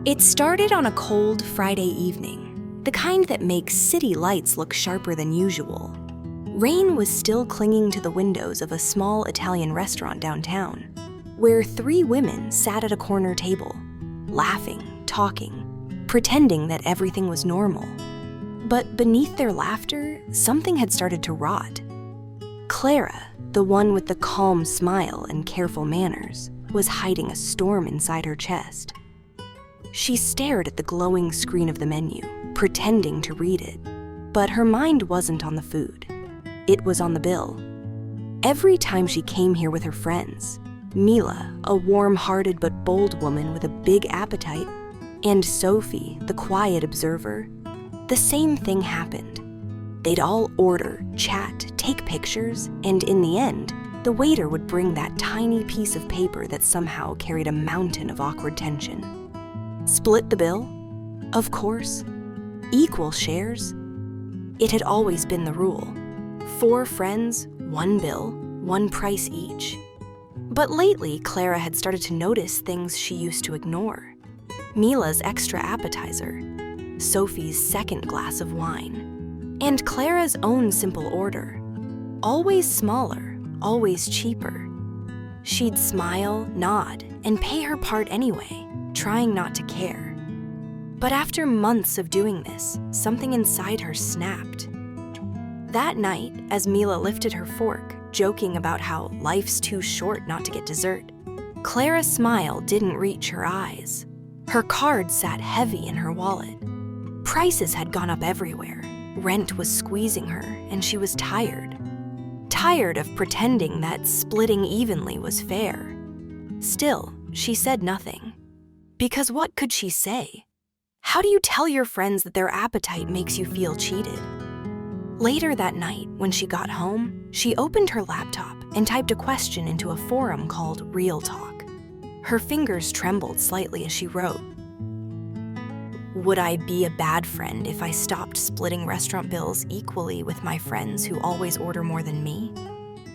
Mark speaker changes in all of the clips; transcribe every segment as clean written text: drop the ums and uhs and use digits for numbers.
Speaker 1: It started on a cold Friday evening, the kind that makes city lights look sharper than usual. Rain was still clinging to the windows of a small Italian restaurant downtown, where 3 women sat at a corner table, laughing, talking, pretending that everything was normal. But beneath their laughter, something had started to rot. Clara, the one with the calm smile and careful manners, was hiding a storm inside her chest. She stared at the glowing screen of the menu, pretending to read it, but her mind wasn't on the food. It was on the bill. Every time she came here with her friends, Mila, a warm-hearted but bold woman with a big appetite, and Sophie, the quiet observer, the same thing happened. They'd all order, chat, take pictures, and in the end, the waiter would bring that tiny piece of paper that somehow carried a mountain of awkward tension. Split the bill? Of course. Equal shares? It had always been the rule. 4 friends, 1 bill, 1 price each. But lately, Clara had started to notice things she used to ignore. Mila's extra appetizer, Sophie's second glass of wine, and Clara's own simple order. Always smaller, always cheaper. She'd smile, nod, and pay her part anyway, trying not to care. But after months of doing this, something inside her snapped. That night, as Mila lifted her fork, joking about how life's too short not to get dessert, Clara's smile didn't reach her eyes. Her card sat heavy in her wallet. Prices had gone up everywhere. Rent was squeezing her, and she was tired. Tired of pretending that splitting evenly was fair. Still, she said nothing. Because what could she say? How do you tell your friends that their appetite makes you feel cheated? Later that night, when she got home, she opened her laptop and typed a question into a forum called Real Talk. Her fingers trembled slightly as she wrote, "Would I be a bad friend if I stopped splitting restaurant bills equally with my friends who always order more than me?"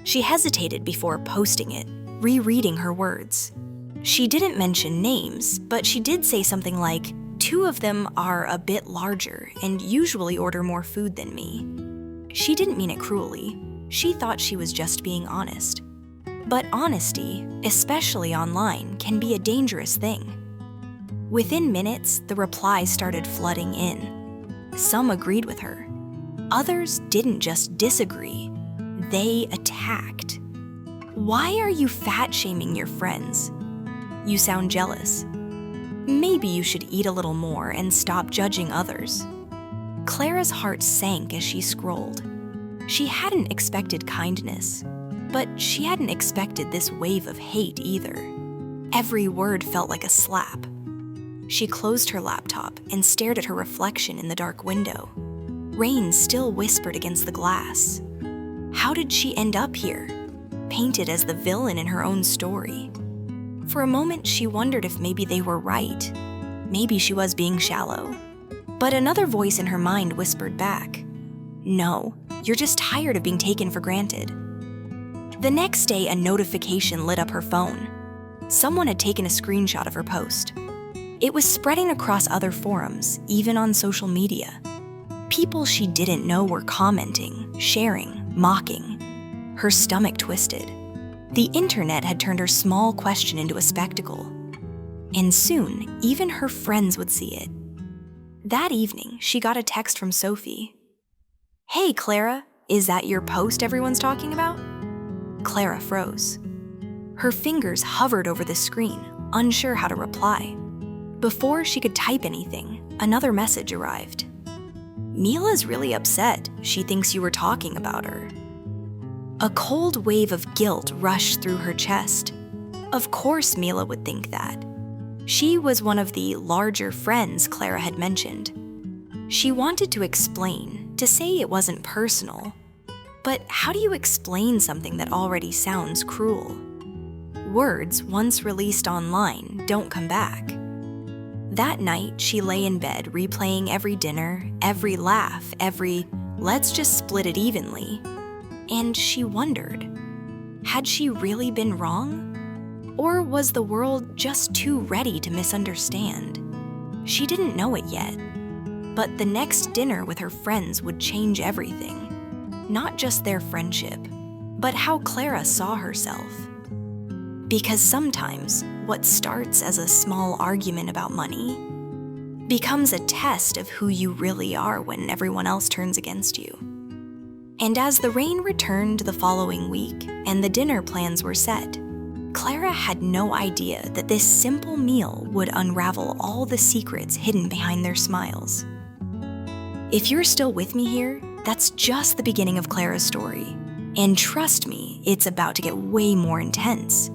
Speaker 1: She hesitated before posting it, rereading her words. She didn't mention names, but she did say something like, "2 of them are a bit larger and usually order more food than me." She didn't mean it cruelly. She thought she was just being honest. But honesty, especially online, can be a dangerous thing. Within minutes, the replies started flooding in. Some agreed with her. Others didn't just disagree. They attacked. "Why are you fat-shaming your friends? You sound jealous. Maybe you should eat a little more and stop judging others." Clara's heart sank as she scrolled. She hadn't expected kindness, but she hadn't expected this wave of hate either. Every word felt like a slap. She closed her laptop and stared at her reflection in the dark window. Rain still whispered against the glass. How did she end up here, painted as the villain in her own story? For a moment, she wondered if maybe they were right. Maybe she was being shallow. But another voice in her mind whispered back, "No, you're just tired of being taken for granted." The next day, a notification lit up her phone. Someone had taken a screenshot of her post. It was spreading across other forums, even on social media. People she didn't know were commenting, sharing, mocking. Her stomach twisted. The internet had turned her small question into a spectacle. And soon, even her friends would see it. That evening, she got a text from Sophie. "Hey, Clara, is that your post everyone's talking about?" Clara froze. Her fingers hovered over the screen, unsure how to reply. Before she could type anything, another message arrived. "Mila's really upset. She thinks you were talking about her." A cold wave of guilt rushed through her chest. Of course Mila would think that. She was one of the larger friends Clara had mentioned. She wanted to explain, to say it wasn't personal. But how do you explain something that already sounds cruel? Words, once released online, don't come back. That night, she lay in bed replaying every dinner, every laugh, every "let's just split it evenly." And she wondered, had she really been wrong? Or was the world just too ready to misunderstand? She didn't know it yet, but the next dinner with her friends would change everything. Not just their friendship, but how Clara saw herself. Because sometimes what starts as a small argument about money becomes a test of who you really are when everyone else turns against you. And as the rain returned the following week and the dinner plans were set, Clara had no idea that this simple meal would unravel all the secrets hidden behind their smiles. If you're still with me here, that's just the beginning of Clara's story. And trust me, it's about to get way more intense.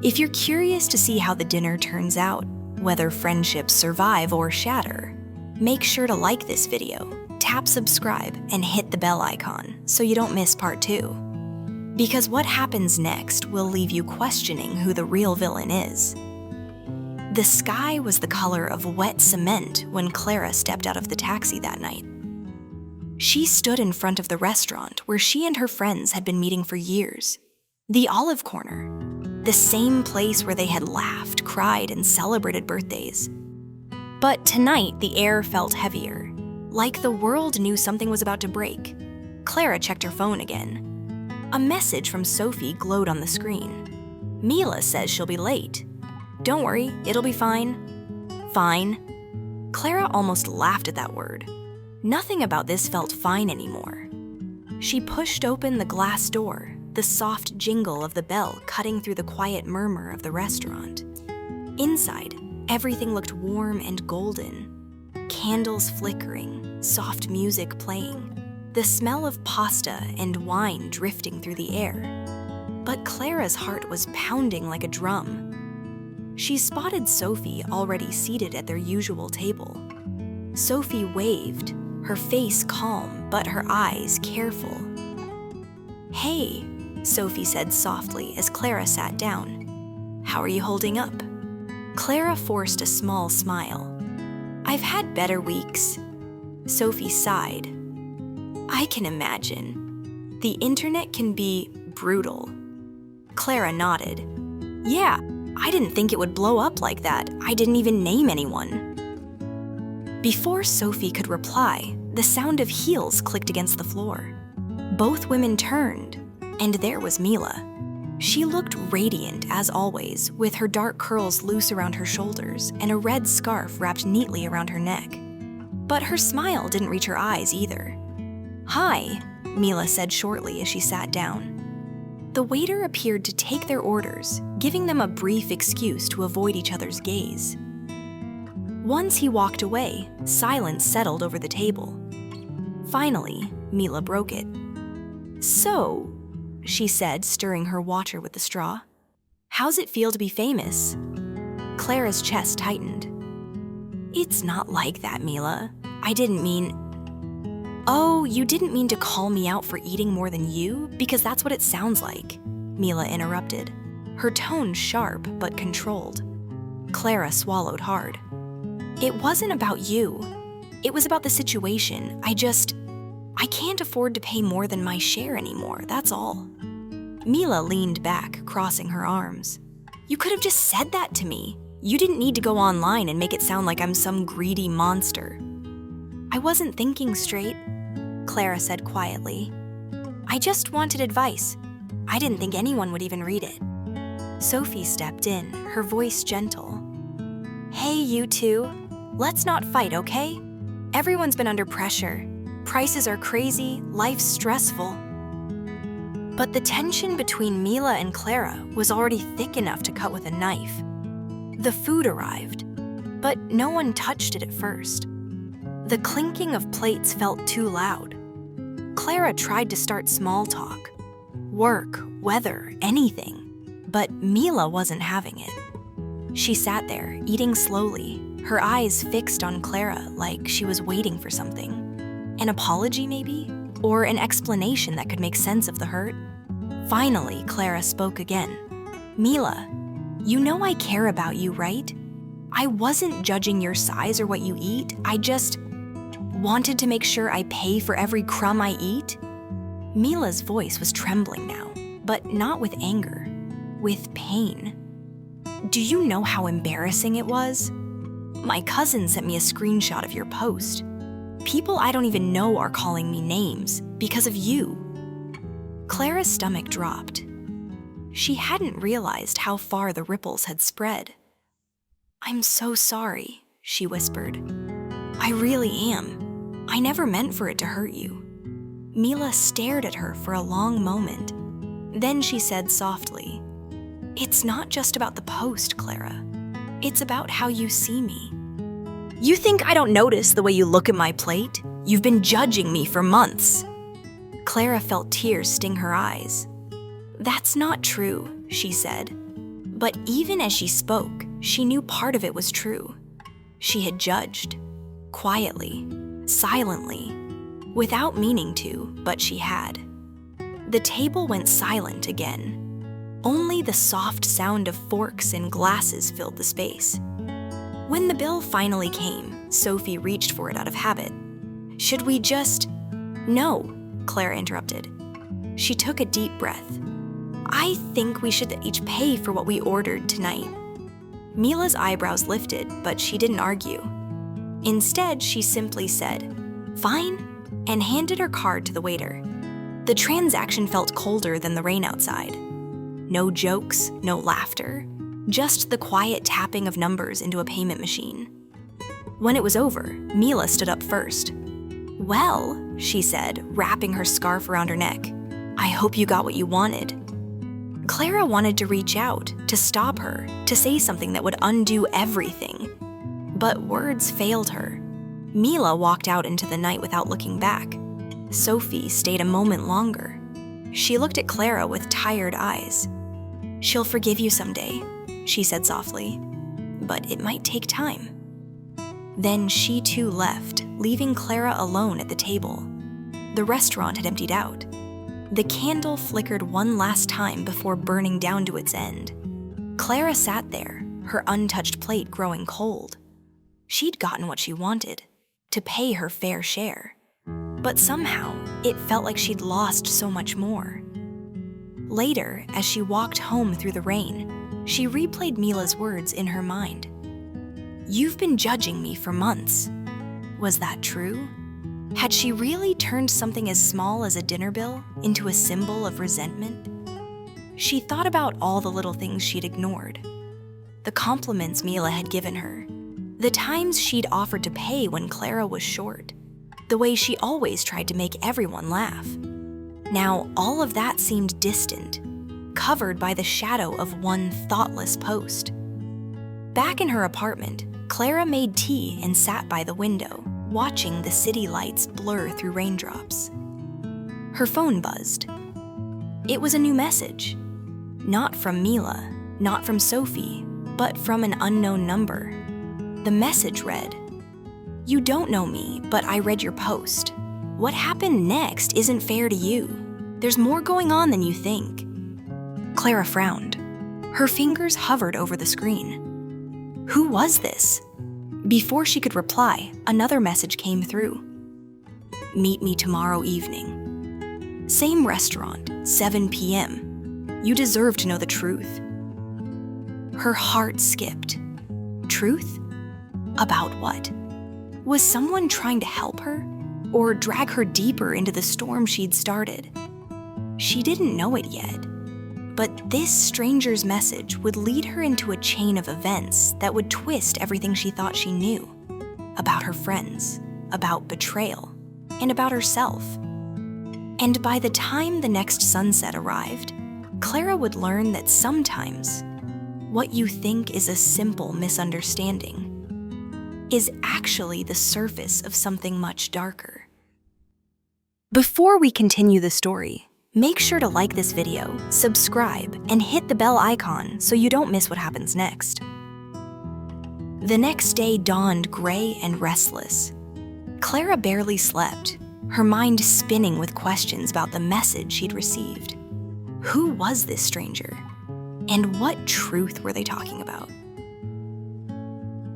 Speaker 1: If you're curious to see how the dinner turns out, whether friendships survive or shatter, make sure to like this video, tap subscribe, and hit the bell icon so you don't miss part 2. Because what happens next will leave you questioning who the real villain is. The sky was the color of wet cement when Clara stepped out of the taxi that night. She stood in front of the restaurant where she and her friends had been meeting for years. The Olive Corner, the same place where they had laughed, cried, and celebrated birthdays. But tonight, the air felt heavier, like the world knew something was about to break. Clara checked her phone again. A message from Sophie glowed on the screen. Mila says she'll be late. Don't worry, it'll be fine. Fine. Clara almost laughed at that word. Nothing about this felt fine anymore. She pushed open the glass door, the soft jingle of the bell cutting through the quiet murmur of the restaurant. Inside, everything looked warm and golden. Candles flickering, soft music playing, the smell of pasta and wine drifting through the air. But Clara's heart was pounding like a drum. She spotted Sophie already seated at their usual table. Sophie waved, her face calm, but her eyes careful. "Hey," Sophie said softly as Clara sat down. "How are you holding up?" Clara forced a small smile. "I've had better weeks." Sophie sighed. "I can imagine. The internet can be brutal." Clara nodded. "Yeah, I didn't think it would blow up like that. I didn't even name anyone." Before Sophie could reply, the sound of heels clicked against the floor. Both women turned, and there was Mila. She looked radiant as always, with her dark curls loose around her shoulders and a red scarf wrapped neatly around her neck. But her smile didn't reach her eyes either. "Hi," Mila said shortly as she sat down. The waiter appeared to take their orders, giving them a brief excuse to avoid each other's gaze. Once he walked away, silence settled over the table. Finally, Mila broke it. "So," she said, stirring her water with the straw, "how's it feel to be famous?" Clara's chest tightened. "It's not like that, Mila. I didn't mean..." "Oh, you didn't mean to call me out for eating more than you? Because that's what it sounds like," Mila interrupted, her tone sharp but controlled. Clara swallowed hard. "It wasn't about you. It was about the situation. I can't afford to pay more than my share anymore, that's all." Mila leaned back, crossing her arms. "You could have just said that to me. You didn't need to go online and make it sound like I'm some greedy monster." "I wasn't thinking straight," Clara said quietly. "I just wanted advice. I didn't think anyone would even read it." Sophie stepped in, her voice gentle. "Hey, you two. Let's not fight, okay? Everyone's been under pressure. Prices are crazy, life's stressful." But the tension between Mila and Clara was already thick enough to cut with a knife. The food arrived, but no one touched it at first. The clinking of plates felt too loud. Clara tried to start small talk. Work, weather, anything. But Mila wasn't having it. She sat there, eating slowly, her eyes fixed on Clara like she was waiting for something. An apology, maybe? Or an explanation that could make sense of the hurt? Finally, Clara spoke again. "Mila, you know I care about you, right? I wasn't judging your size or what you eat. I just wanted to make sure I pay for every crumb I eat." Mila's voice was trembling now, but not with anger, with pain. "Do you know how embarrassing it was? My cousin sent me a screenshot of your post. People I don't even know are calling me names because of you." Clara's stomach dropped. She hadn't realized how far the ripples had spread. "I'm so sorry," she whispered. "I really am. I never meant for it to hurt you." Mila stared at her for a long moment. Then she said softly, "It's not just about the post, Clara. It's about how you see me. You think I don't notice the way you look at my plate? You've been judging me for months." Clara felt tears sting her eyes. "That's not true," she said. But even as she spoke, she knew part of it was true. She had judged. Quietly, silently, without meaning to, but she had. The table went silent again. Only the soft sound of forks and glasses filled the space. When the bill finally came, Sophie reached for it out of habit. "Should we just—" "No," Clara interrupted. She took a deep breath. "I think we should each pay for what we ordered tonight." Mila's eyebrows lifted, but she didn't argue. Instead, she simply said, "Fine," and handed her card to the waiter. The transaction felt colder than the rain outside. No jokes, no laughter, just the quiet tapping of numbers into a payment machine. When it was over, Mila stood up first. "Well," she said, wrapping her scarf around her neck, "I hope you got what you wanted." Clara wanted to reach out, to stop her, to say something that would undo everything. But words failed her. Mila walked out into the night without looking back. Sophie stayed a moment longer. She looked at Clara with tired eyes. "She'll forgive you someday," she said softly, "but it might take time." Then she too left, leaving Clara alone at the table. The restaurant had emptied out. The candle flickered one last time before burning down to its end. Clara sat there, her untouched plate growing cold. She'd gotten what she wanted, to pay her fair share. But somehow, it felt like she'd lost so much more. Later, as she walked home through the rain, she replayed Mila's words in her mind. "You've been judging me for months." Was that true? Had she really turned something as small as a dinner bill into a symbol of resentment? She thought about all the little things she'd ignored. The compliments Mila had given her. The times she'd offered to pay when Clara was short. The way she always tried to make everyone laugh. Now, all of that seemed distant, covered by the shadow of one thoughtless post. Back in her apartment, Clara made tea and sat by the window, watching the city lights blur through raindrops. Her phone buzzed. It was a new message. Not from Mila, not from Sophie, but from an unknown number. The message read, "You don't know me, but I read your post. What happened next isn't fair to you. There's more going on than you think." Clara frowned. Her fingers hovered over the screen. Who was this? Before she could reply, another message came through. "Meet me tomorrow evening. Same restaurant, 7 p.m. You deserve to know the truth." Her heart skipped. Truth? About what? Was someone trying to help her, or drag her deeper into the storm she'd started? She didn't know it yet, but this stranger's message would lead her into a chain of events that would twist everything she thought she knew about her friends, about betrayal, and about herself. And by the time the next sunset arrived, Clara would learn that sometimes what you think is a simple misunderstanding is actually the surface of something much darker. Before we continue the story, make sure to like this video, subscribe, and hit the bell icon so you don't miss what happens next. The next day dawned gray and restless. Clara barely slept, her mind spinning with questions about the message she'd received. Who was this stranger? And what truth were they talking about?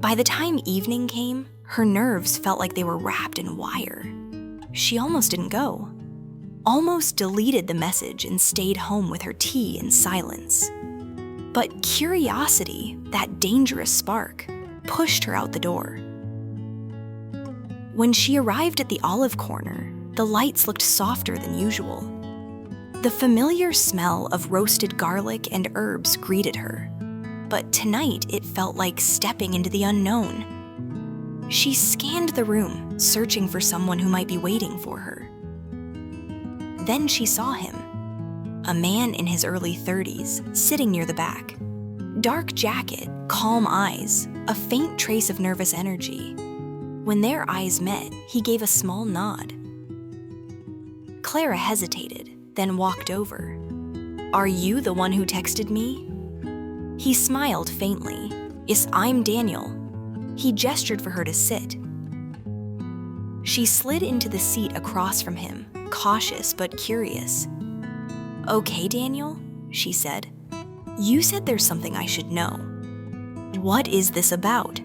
Speaker 1: By the time evening came, her nerves felt like they were wrapped in wire. She almost didn't go. Almost deleted the message and stayed home with her tea in silence. But curiosity, that dangerous spark, pushed her out the door. When she arrived at the olive corner, the lights looked softer than usual. The familiar smell of roasted garlic and herbs greeted her, but tonight it felt like stepping into the unknown. She scanned the room, searching for someone who might be waiting for her. Then she saw him, a man in his early 30s, sitting near the back. Dark jacket, calm eyes, a faint trace of nervous energy. When their eyes met, he gave a small nod. Clara hesitated, then walked over. "Are you the one who texted me?" He smiled faintly. "Yes, I'm Daniel." He gestured for her to sit. She slid into the seat across from him, cautious but curious. "Okay, Daniel," she said. "You said there's something I should know. What is this about?"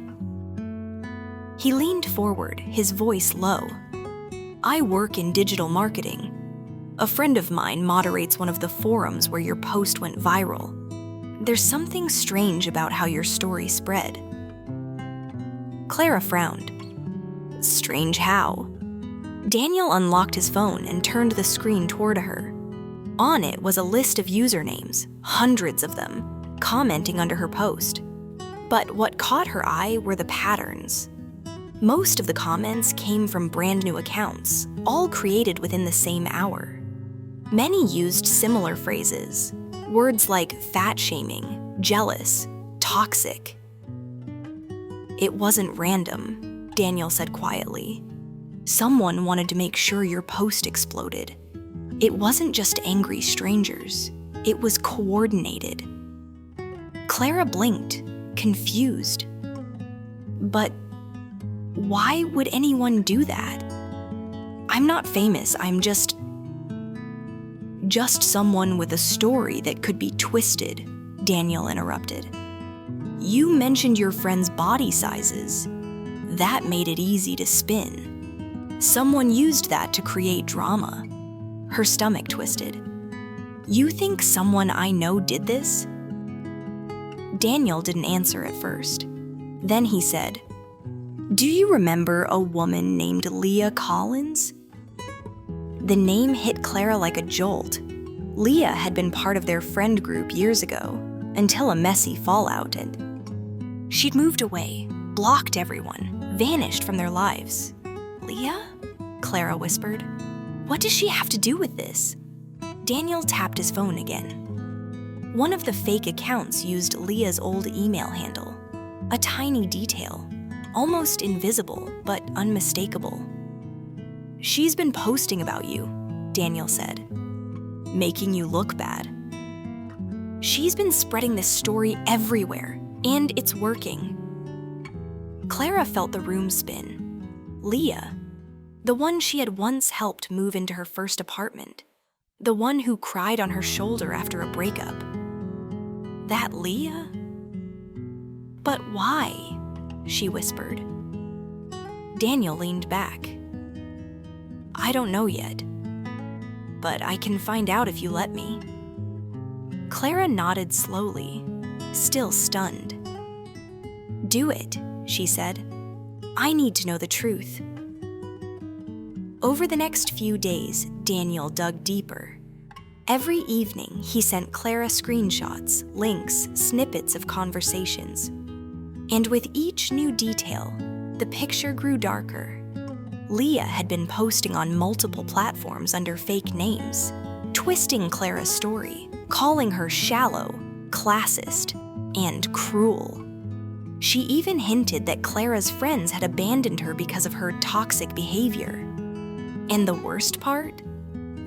Speaker 1: He leaned forward, his voice low. "I work in digital marketing. A friend of mine moderates one of the forums where your post went viral. There's something strange about how your story spread." Clara frowned. "Strange how?" Daniel unlocked his phone and turned the screen toward her. On it was a list of usernames, hundreds of them, commenting under her post. But what caught her eye were the patterns. Most of the comments came from brand new accounts, all created within the same hour. Many used similar phrases, words like fat-shaming, jealous, toxic. "It wasn't random," Daniel said quietly. "Someone wanted to make sure your post exploded. It wasn't just angry strangers. It was coordinated." Clara blinked, confused. "But why would anyone do that?" "I'm not famous, I'm just someone with a story that could be twisted," Daniel interrupted. "You mentioned your friend's body sizes. That made it easy to spin. Someone used that to create drama." Her stomach twisted. "You think someone I know did this?" Daniel didn't answer at first. Then he said, "Do you remember a woman named Leah Collins?" The name hit Clara like a jolt. Leah had been part of their friend group years ago, until a messy fallout, and she'd moved away, blocked everyone, vanished from their lives. "Leah?" Clara whispered. "What does she have to do with this?" Daniel tapped his phone again. One of the fake accounts used Leah's old email handle, a tiny detail, almost invisible but unmistakable. "She's been posting about you," Daniel said, "making you look bad. She's been spreading this story everywhere, and it's working." Clara felt the room spin. Leah, the one she had once helped move into her first apartment, the one who cried on her shoulder after a breakup. That Leah? "But why?" she whispered. Daniel leaned back. "I don't know yet, but I can find out if you let me." Clara nodded slowly, still stunned. "Do it," she said. "I need to know the truth." Over the next few days, Daniel dug deeper. Every evening, he sent Clara screenshots, links, snippets of conversations. And with each new detail, the picture grew darker. Leah had been posting on multiple platforms under fake names, twisting Clara's story, calling her shallow, classist, and cruel. She even hinted that Clara's friends had abandoned her because of her toxic behavior. And the worst part?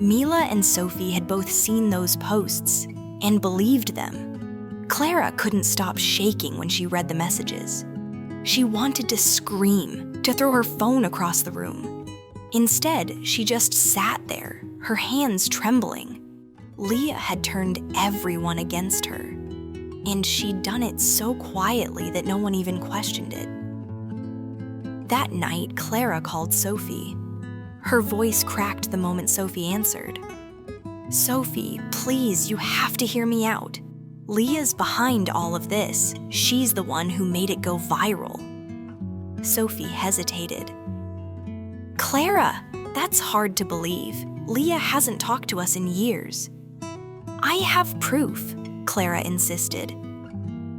Speaker 1: Mila and Sophie had both seen those posts and believed them. Clara couldn't stop shaking when she read the messages. She wanted to scream, to throw her phone across the room. Instead, she just sat there, her hands trembling. Leah had turned everyone against her, and she'd done it so quietly that no one even questioned it. That night, Clara called Sophie. Her voice cracked the moment Sophie answered. "Sophie, please, you have to hear me out. Leah's behind all of this. She's the one who made it go viral." Sophie hesitated. Clara, that's hard to believe. Leah hasn't talked to us in years. I have proof, Clara insisted.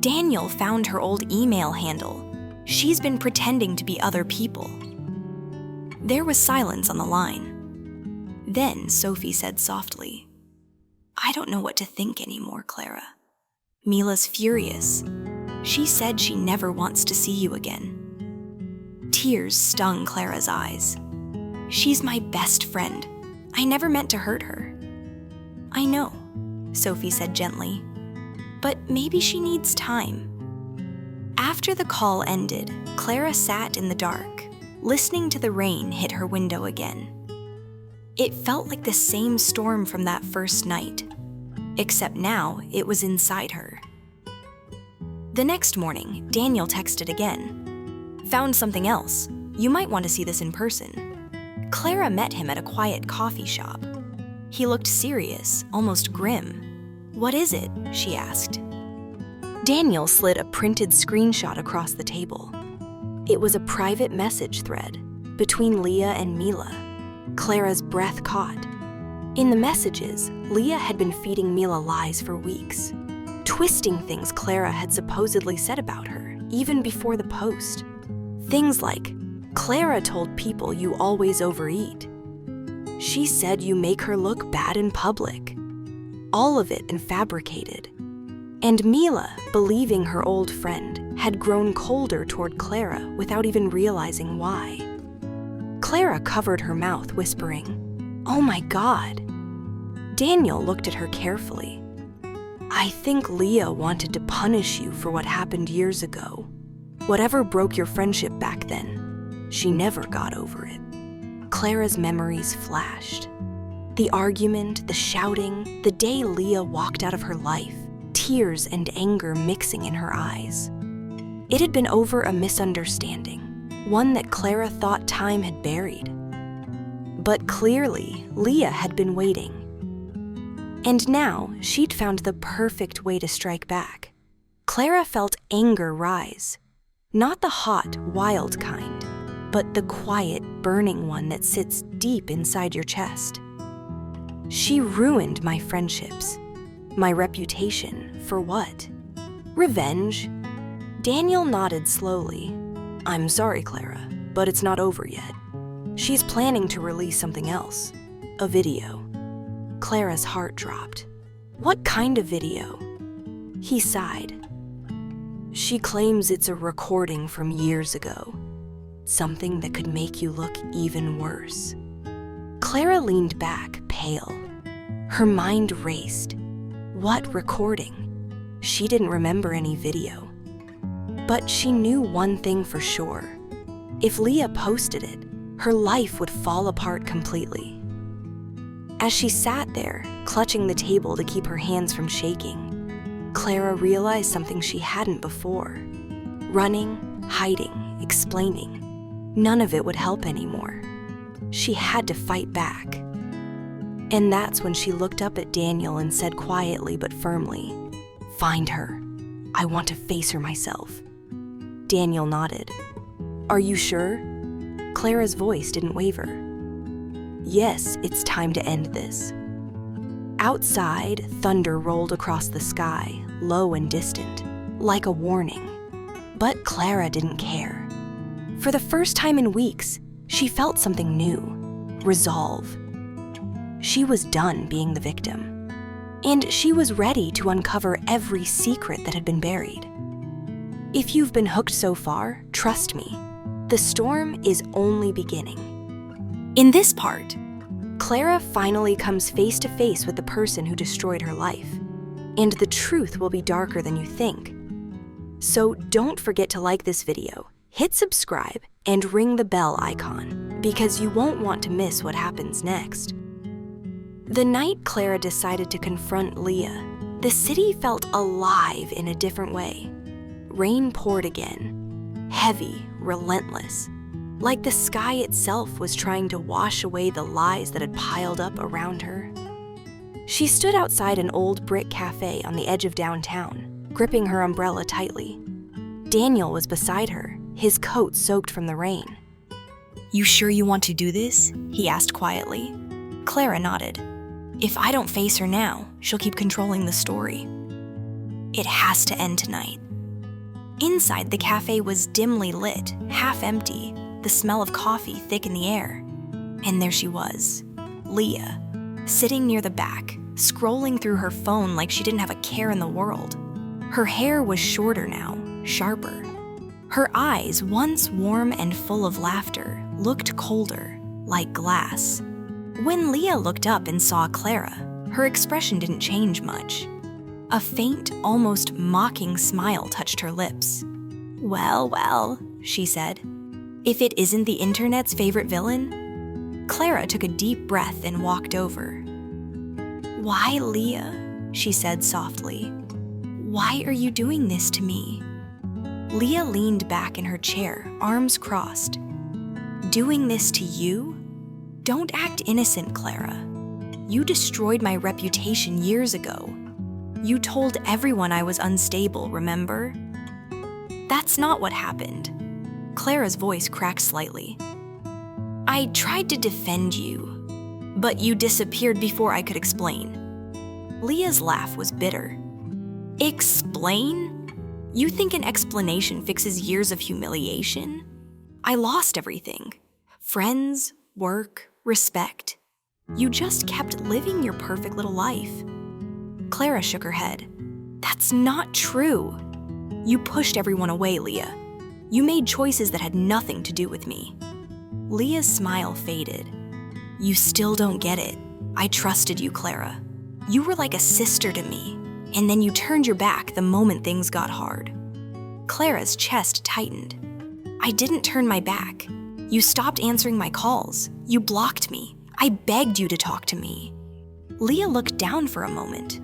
Speaker 1: Daniel found her old email handle. She's been pretending to be other people. There was silence on the line. Then Sophie said softly, I don't know what to think anymore, Clara. Mila's furious. She said she never wants to see you again. Tears stung Clara's eyes. She's my best friend. I never meant to hurt her. I know, Sophie said gently, but maybe she needs time. After the call ended, Clara sat in the dark, listening to the rain hit her window again. It felt like the same storm from that first night, except now it was inside her. The next morning, Daniel texted again. Found something else. You might want to see this in person. Clara met him at a quiet coffee shop. He looked serious, almost grim. What is it? She asked. Daniel slid a printed screenshot across the table. It was a private message thread between Leah and Mila. Clara's breath caught. In the messages, Leah had been feeding Mila lies for weeks, twisting things Clara had supposedly said about her, even before the post. Things like, Clara told people you always overeat. She said you make her look bad in public. All of it and fabricated. And Mila, believing her old friend, had grown colder toward Clara without even realizing why. Clara covered her mouth, whispering, "Oh my God." Daniel looked at her carefully. I think Leah wanted to punish you for what happened years ago. Whatever broke your friendship back then, she never got over it. Clara's memories flashed. The argument, the shouting, the day Leah walked out of her life, tears and anger mixing in her eyes. It had been over a misunderstanding, one that Clara thought time had buried. But clearly, Leah had been waiting. And now, she'd found the perfect way to strike back. Clara felt anger rise. Not the hot, wild kind, but the quiet, burning one that sits deep inside your chest. She ruined my friendships. My reputation, for what? Revenge? Daniel nodded slowly. I'm sorry, Clara, but it's not over yet. She's planning to release something else. A video. Clara's heart dropped. What kind of video? He sighed. She claims it's a recording from years ago. Something that could make you look even worse. Clara leaned back, pale. Her mind raced. What recording? She didn't remember any video. But she knew one thing for sure. If Leah posted it, her life would fall apart completely. As she sat there, clutching the table to keep her hands from shaking, Clara realized something she hadn't before. Running, hiding, explaining. None of it would help anymore. She had to fight back. And that's when she looked up at Daniel and said quietly but firmly, "Find her. I want to face her myself." Daniel nodded. Are you sure? Clara's voice didn't waver. Yes, it's time to end this. Outside, thunder rolled across the sky, low and distant, like a warning. But Clara didn't care. For the first time in weeks, she felt something new, resolve. She was done being the victim. And she was ready to uncover every secret that had been buried. If you've been hooked so far, trust me, the storm is only beginning. In this part, Clara finally comes face to face with the person who destroyed her life, and the truth will be darker than you think. So don't forget to like this video, hit subscribe, and ring the bell icon, because you won't want to miss what happens next. The night Clara decided to confront Leah, the city felt alive in a different way. Rain poured again, heavy, relentless, like the sky itself was trying to wash away the lies that had piled up around her. She stood outside an old brick cafe on the edge of downtown, gripping her umbrella tightly. Daniel was beside her, his coat soaked from the rain. "You sure you want to do this?" he asked quietly. Clara nodded. "If I don't face her now, she'll keep controlling the story. It has to end tonight." Inside, the cafe was dimly lit, half empty, the smell of coffee thick in the air. And there she was, Leah, sitting near the back, scrolling through her phone like she didn't have a care in the world. Her hair was shorter now, sharper. Her eyes, once warm and full of laughter, looked colder, like glass. When Leah looked up and saw Clara, her expression didn't change much. A faint, almost mocking smile touched her lips. "Well, well," she said. "If it isn't the internet's favorite villain?" Clara took a deep breath and walked over. "Why, Leah?" she said softly. "Why are you doing this to me?" Leah leaned back in her chair, arms crossed. "Doing this to you? Don't act innocent, Clara. You destroyed my reputation years ago. You told everyone I was unstable, remember?" "That's not what happened." Clara's voice cracked slightly. "I tried to defend you, but you disappeared before I could explain." Leah's laugh was bitter. "Explain? You think an explanation fixes years of humiliation? I lost everything. Friends, work, respect. You just kept living your perfect little life." Clara shook her head. "That's not true. You pushed everyone away, Leah. You made choices that had nothing to do with me." Leah's smile faded. "You still don't get it. I trusted you, Clara. You were like a sister to me, and then you turned your back the moment things got hard." Clara's chest tightened. "I didn't turn my back. You stopped answering my calls. You blocked me. I begged you to talk to me." Leah looked down for a moment.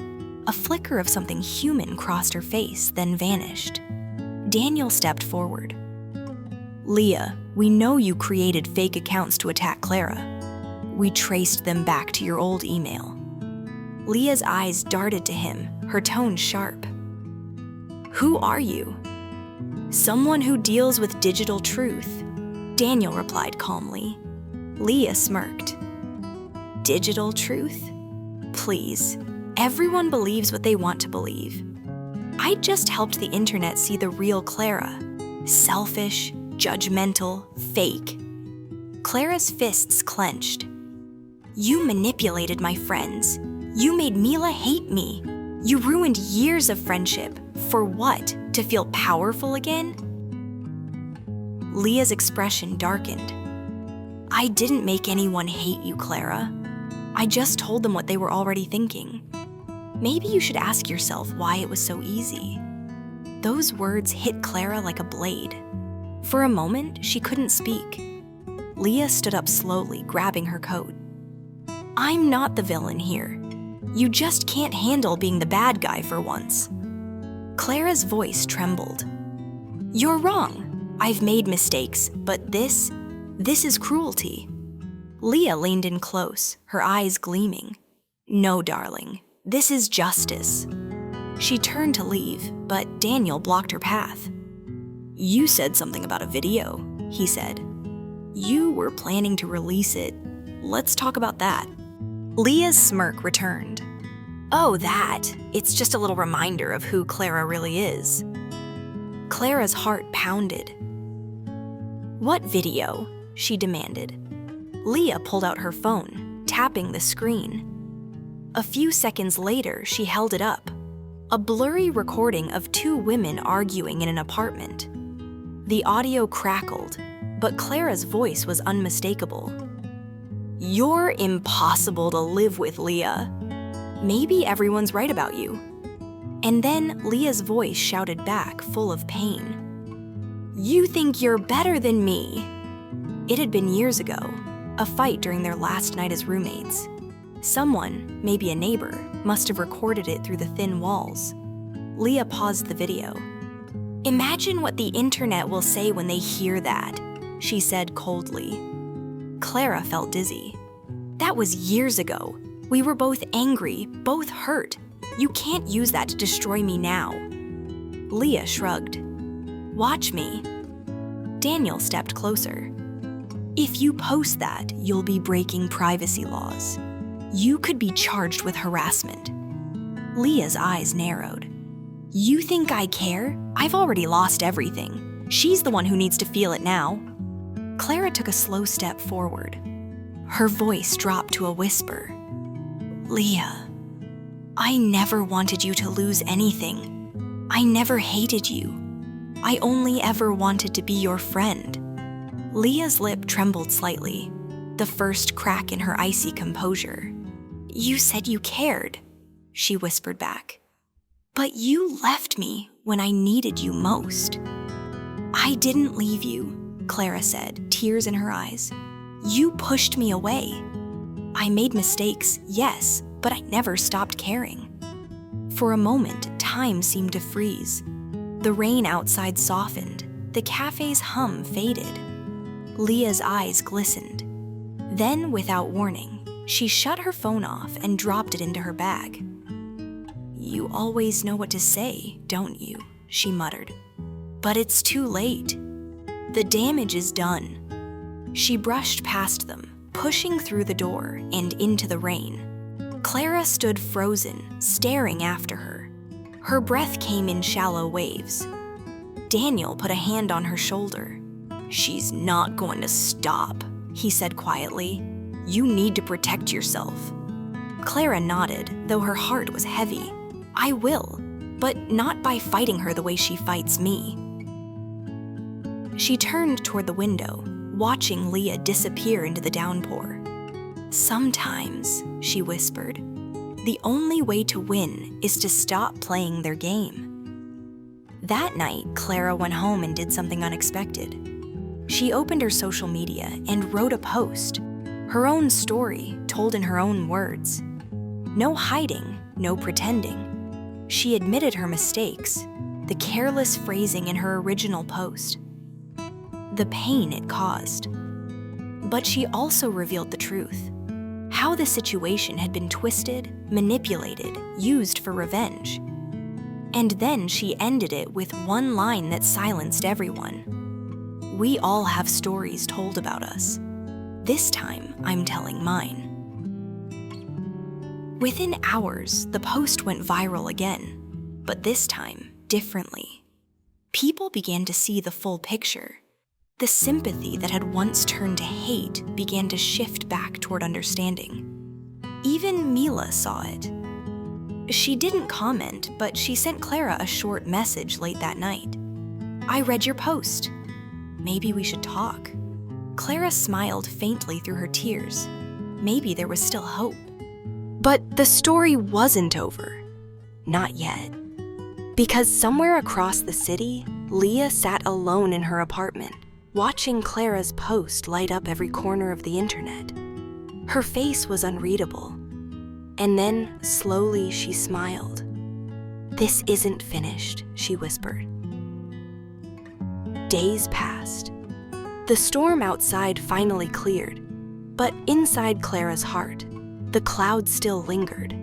Speaker 1: A flicker of something human crossed her face, then vanished. Daniel stepped forward. "Leah, we know you created fake accounts to attack Clara. We traced them back to your old email." Leah's eyes darted to him, her tone sharp. "Who are you?" "Someone who deals with digital truth," Daniel replied calmly. Leah smirked. "Digital truth? Please, everyone believes what they want to believe. I just helped the internet see the real Clara. Selfish, judgmental, fake." Clara's fists clenched. "You manipulated my friends. You made Mila hate me. You ruined years of friendship. For what? To feel powerful again?" Leah's expression darkened. "I didn't make anyone hate you, Clara. I just told them what they were already thinking. Maybe you should ask yourself why it was so easy." Those words hit Clara like a blade. For a moment, she couldn't speak. Leah stood up slowly, grabbing her coat. "I'm not the villain here. You just can't handle being the bad guy for once." Clara's voice trembled. "You're wrong. I've made mistakes, but this is cruelty." Leah leaned in close, her eyes gleaming. "No, darling, this is justice." She turned to leave, but Daniel blocked her path. "You said something about a video," he said. "You were planning to release it. Let's talk about that." Leah's smirk returned. "Oh, that. It's just a little reminder of who Clara really is." Clara's heart pounded. "What video?" she demanded. Leah pulled out her phone, tapping the screen. A few seconds later, she held it up. A blurry recording of two women arguing in an apartment. The audio crackled, but Clara's voice was unmistakable. "You're impossible to live with, Leah. Maybe everyone's right about you." And then Leah's voice shouted back, full of pain. "You think you're better than me." It had been years ago, a fight during their last night as roommates. Someone, maybe a neighbor, must have recorded it through the thin walls. Leah paused the video. "Imagine what the internet will say when they hear that," she said coldly. Clara felt dizzy. "That was years ago. We were both angry, both hurt. You can't use that to destroy me now." Leah shrugged. "Watch me." Daniel stepped closer. "If you post that, you'll be breaking privacy laws. You could be charged with harassment." Leah's eyes narrowed. "You think I care? I've already lost everything. She's the one who needs to feel it now." Clara took a slow step forward. Her voice dropped to a whisper. "Leah, I never wanted you to lose anything. I never hated you. I only ever wanted to be your friend." Leah's lip trembled slightly, the first crack in her icy composure. "You said you cared," she whispered back. "But you left me when I needed you most." "I didn't leave you," Clara said, tears in her eyes. "You pushed me away. I made mistakes, yes, but I never stopped caring." For a moment, time seemed to freeze. The rain outside softened. The cafe's hum faded. Leah's eyes glistened. Then, without warning, she shut her phone off and dropped it into her bag. "You always know what to say, don't you?" she muttered. "But it's too late. The damage is done." She brushed past them, pushing through the door and into the rain. Clara stood frozen, staring after her. Her breath came in shallow waves. Daniel put a hand on her shoulder. "She's not going to stop," he said quietly. "You need to protect yourself." Clara nodded, though her heart was heavy. "I will, but not by fighting her the way she fights me." She turned toward the window, watching Leah disappear into the downpour. "Sometimes," she whispered, "the only way to win is to stop playing their game." That night, Clara went home and did something unexpected. She opened her social media and wrote a post, her own story told in her own words. No hiding, no pretending. She admitted her mistakes, the careless phrasing in her original post, the pain it caused. But she also revealed the truth, how the situation had been twisted, manipulated, used for revenge. And then she ended it with one line that silenced everyone. "We all have stories told about us. This time, I'm telling mine." Within hours, the post went viral again, but this time, differently. People began to see the full picture. The sympathy that had once turned to hate began to shift back toward understanding. Even Mila saw it. She didn't comment, but she sent Clara a short message late that night. "I read your post. Maybe we should talk." Clara smiled faintly through her tears. Maybe there was still hope. But the story wasn't over. Not yet. Because somewhere across the city, Leah sat alone in her apartment, watching Clara's post light up every corner of the internet. Her face was unreadable. And then, slowly, she smiled. "This isn't finished," she whispered. Days passed. The storm outside finally cleared, but inside Clara's heart, the clouds still lingered.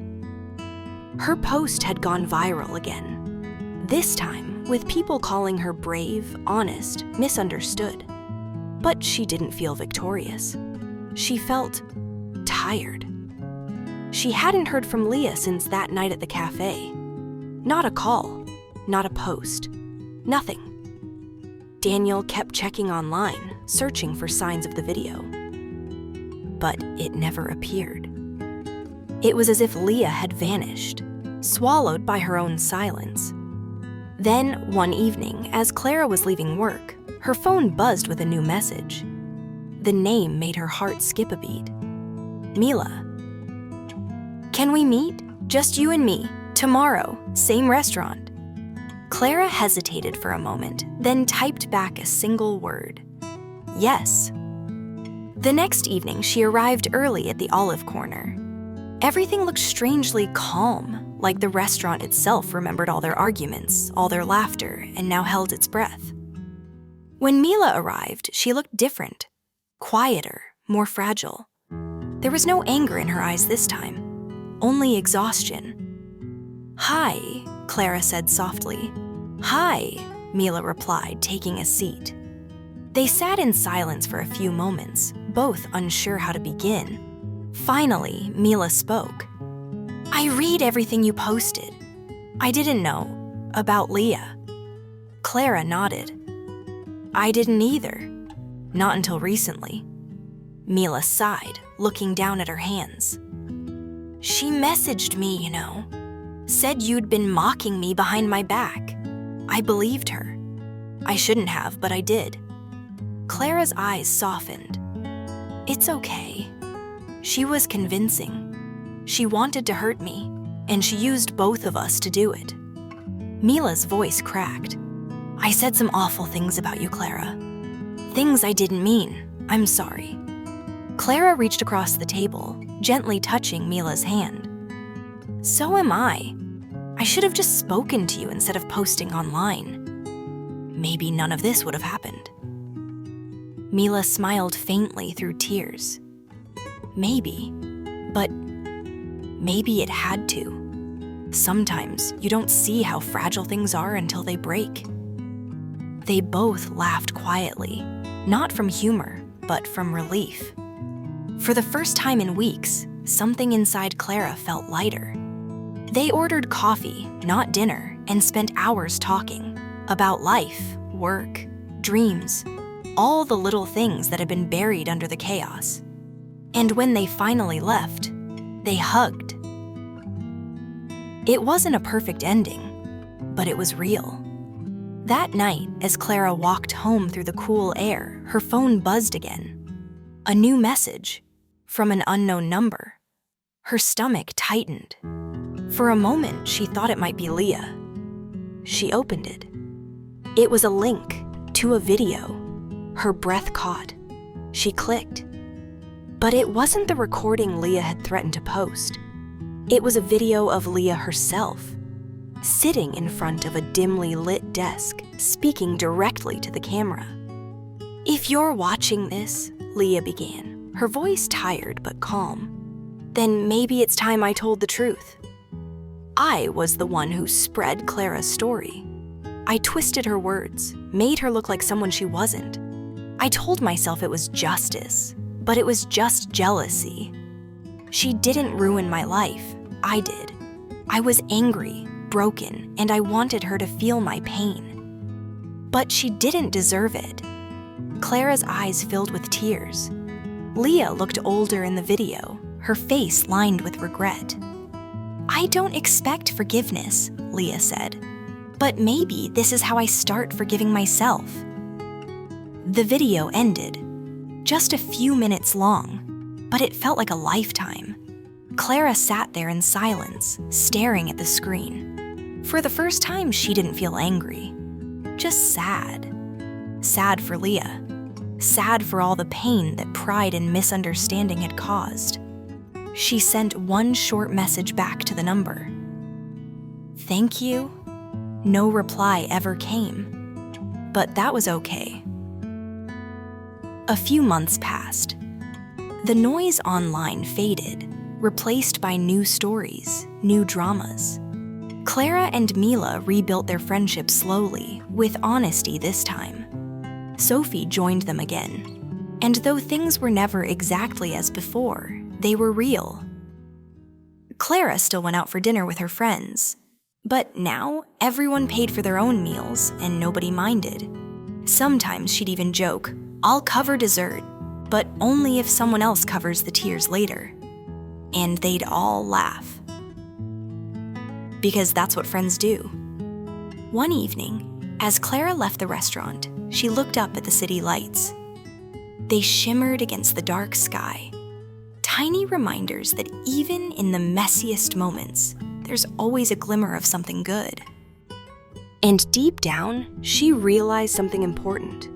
Speaker 1: Her post had gone viral again, this time with people calling her brave, honest, misunderstood. But she didn't feel victorious. She felt tired. She hadn't heard from Leah since that night at the cafe. Not a call, not a post, nothing. Daniel kept checking online, searching for signs of the video. But it never appeared. It was as if Leah had vanished, swallowed by her own silence. Then, one evening, as Clara was leaving work, her phone buzzed with a new message. The name made her heart skip a beat. Mila. "Can we meet? Just you and me. Tomorrow, same restaurant." Clara hesitated for a moment, then typed back a single word. "Yes." The next evening, she arrived early at the Olive Corner. Everything looked strangely calm, like the restaurant itself remembered all their arguments, all their laughter, and now held its breath. When Mila arrived, she looked different, quieter, more fragile. There was no anger in her eyes this time, only exhaustion. "Hi," Clara said softly. "Hi," Mila replied, taking a seat. They sat in silence for a few moments, both unsure how to begin. Finally, Mila spoke. "I read everything you posted. I didn't know about Leah." Clara nodded. "I didn't either. Not until recently." Mila sighed, looking down at her hands. "She messaged me, you know. Said you'd been mocking me behind my back. I believed her. I shouldn't have, but I did." Clara's eyes softened. "It's okay. She was convincing. She wanted to hurt me, and she used both of us to do it." Mila's voice cracked. "I said some awful things about you, Clara. Things I didn't mean. I'm sorry." Clara reached across the table, gently touching Mila's hand. "So am I. I should have just spoken to you instead of posting online. Maybe none of this would have happened." Mila smiled faintly through tears. "Maybe, but maybe it had to. Sometimes you don't see how fragile things are until they break." They both laughed quietly, not from humor, but from relief. For the first time in weeks, something inside Clara felt lighter. They ordered coffee, not dinner, and spent hours talking about life, work, dreams, all the little things that had been buried under the chaos. And when they finally left, they hugged. It wasn't a perfect ending, but it was real. That night, as Clara walked home through the cool air, her phone buzzed again. A new message from an unknown number. Her stomach tightened. For a moment, she thought it might be Leah. She opened it. It was a link to a video. Her breath caught. She clicked. But it wasn't the recording Leah had threatened to post. It was a video of Leah herself, sitting in front of a dimly lit desk, speaking directly to the camera. "If you're watching this," Leah began, her voice tired but calm, "then maybe it's time I told the truth. I was the one who spread Clara's story. I twisted her words, made her look like someone she wasn't. I told myself it was justice, but it was just jealousy. She didn't ruin my life, I did. I was angry, broken, and I wanted her to feel my pain. But she didn't deserve it." Clara's eyes filled with tears. Leah looked older in the video, her face lined with regret. "I don't expect forgiveness," Leah said. "But maybe this is how I start forgiving myself." The video ended. Just a few minutes long, but it felt like a lifetime. Clara sat there in silence, staring at the screen. For the first time, she didn't feel angry, just sad. Sad for Leah. Sad for all the pain that pride and misunderstanding had caused. She sent one short message back to the number. "Thank you." No reply ever came, but that was okay. A few months passed. The noise online faded, replaced by new stories, new dramas. Clara and Mila rebuilt their friendship slowly, with honesty this time. Sophie joined them again, and though things were never exactly as before, they were real. Clara still went out for dinner with her friends, but now everyone paid for their own meals and nobody minded. Sometimes she'd even joke, "I'll cover dessert, but only if someone else covers the tears later." And they'd all laugh. Because that's what friends do. One evening, as Clara left the restaurant, she looked up at the city lights. They shimmered against the dark sky, tiny reminders that even in the messiest moments, there's always a glimmer of something good. And deep down, she realized something important.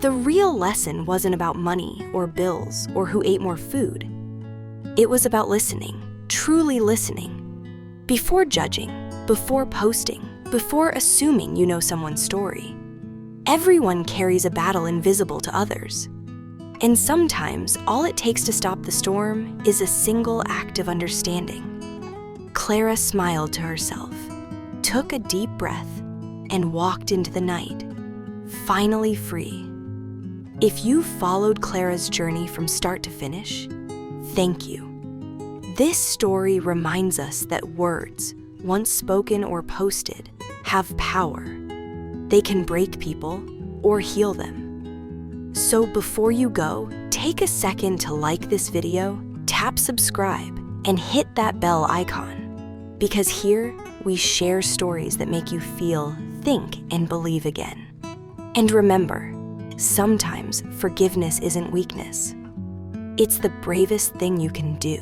Speaker 1: The real lesson wasn't about money or bills or who ate more food. It was about listening, truly listening. Before judging, before posting, before assuming you know someone's story. Everyone carries a battle invisible to others. And sometimes all it takes to stop the storm is a single act of understanding. Clara smiled to herself, took a deep breath, and walked into the night, finally free. If you followed Clara's journey from start to finish, thank you. This story reminds us that words, once spoken or posted, have power. They can break people or heal them. So before you go, take a second to like this video, tap subscribe, and hit that bell icon. Because here, we share stories that make you feel, think, and believe again. And remember, sometimes forgiveness isn't weakness. It's the bravest thing you can do.